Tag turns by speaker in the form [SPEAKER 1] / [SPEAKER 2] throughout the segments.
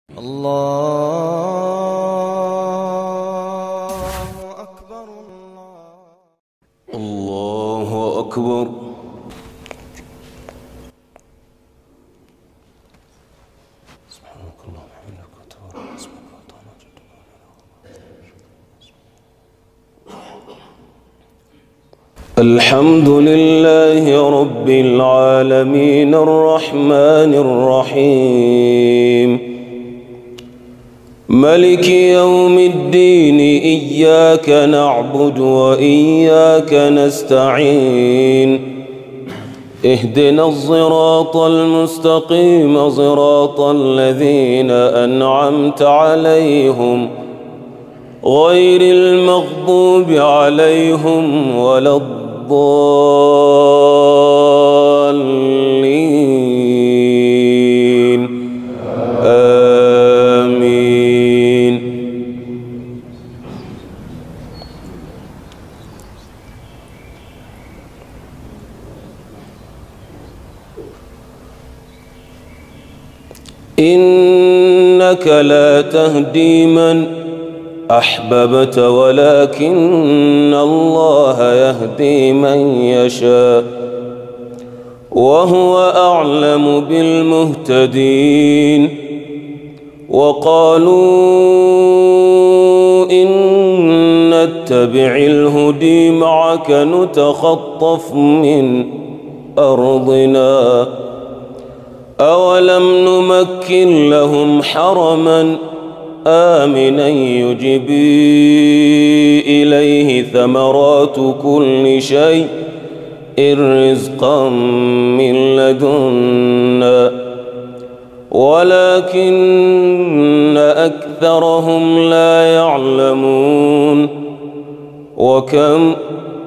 [SPEAKER 1] الله أكبر الله أكبر. سبحانك اللهم وبحمدك وتبارك اسمك وتعالى جدك. الحمد لله رب العالمين الرحمن الرحيم ملك يوم الدين إياك نعبد وإياك نستعين اهدنا الصراط المستقيم صراط الذين أنعمت عليهم غير المغضوب عليهم ولا الضالين آمين. إنك لا تهدي من أحببت ولكن الله يهدي من يشاء وهو أعلم بالمهتدين. وقالوا إن نتبع الهدي معك نتخطف من أرضنا أولم نمكن لهم حرما آمنا يجبي إليه ثمرات كل شيء رزقا من لدنا ولكن أكثرهم لا يعلمون. وكم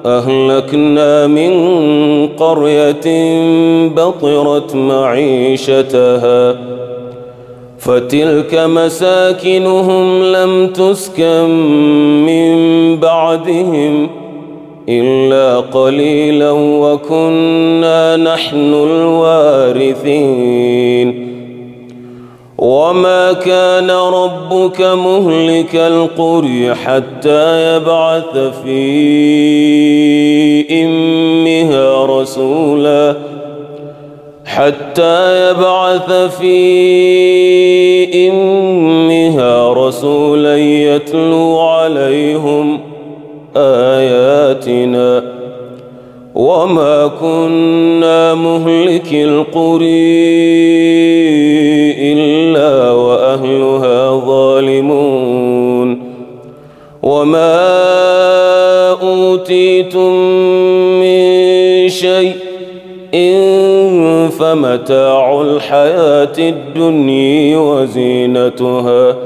[SPEAKER 1] أهلكنا من قرية بطرت معيشتها فتلك مساكنهم لم تسكن من بعدهم إلا قليلا وكنا نحن الوارثين. وما كان ربك مهلك القرى حتى يبعث في أمها رسولا يتلو عليهم آياتنا وما كنا مهلك القرى إلا وأهلها ظالمون. وما أوتيتم من شيء فمتاع الحياة الدنيا وزينتها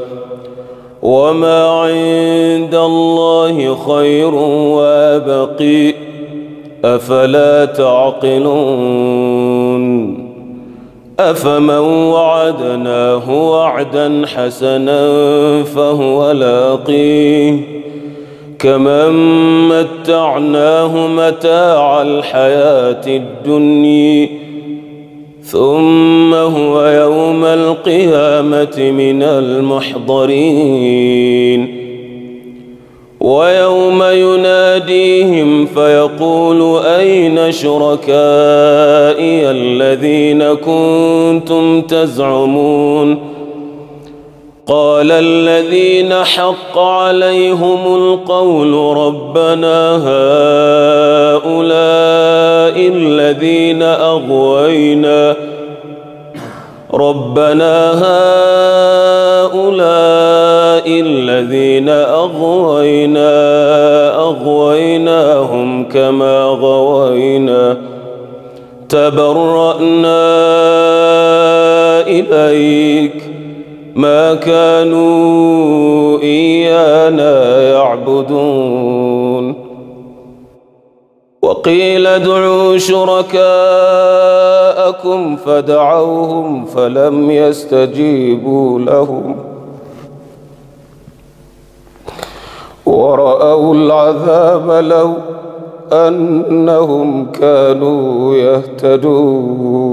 [SPEAKER 1] وما عند الله خير وأبقي أفلا تعقلون. أفمن وعدناه وعدا حسنا فهو لاقيه كمن متعناه متاع الحياة الدنيا ثم هو يوم القيامة من المحضرين. ويوم يناديهم فيقول أين شركائي الذين كنتم تزعمون قال الذين حق عليهم القول ربنا هؤلاء الذين أغويناهم كما غوينا تبرأنا إليك ما كانوا إيانا يعبدون. وقيل ادعوا شركاءكم فدعوهم فلم يستجيبوا لهم ورأوا العذاب لو أنهم كانوا يهتدون.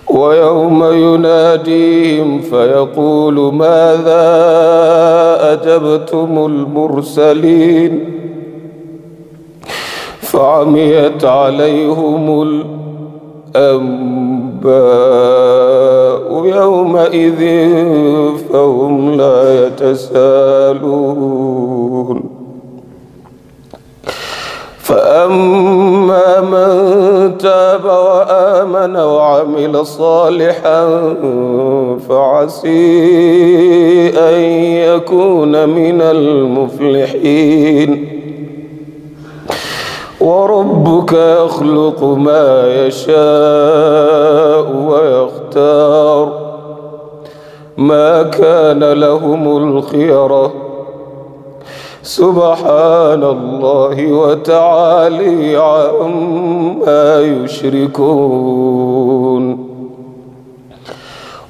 [SPEAKER 2] ويوم يناديهم فيقول ماذا أجبتم المرسلين فعميت عليهم الأنباء يومئذ فهم لا يتساءلون فأما من تاب وآمن وعمل صالحا فعسي أن يكون من المفلحين وربك يخلق ما يشاء ويختار ما كان لهم الخيرة سبحان الله وتعالى عما يشركون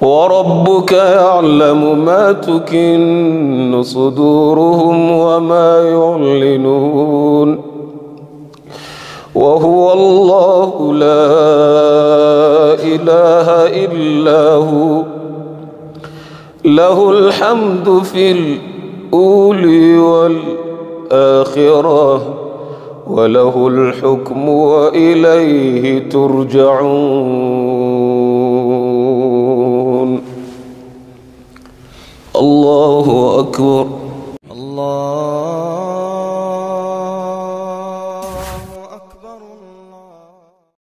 [SPEAKER 2] وربك يعلم ما تكن صدورهم وما يعلنون وهو الله لا إله إلا هو له الحمد في الأولى والآخرة وله الحكم وإليه ترجعون الله أكبر.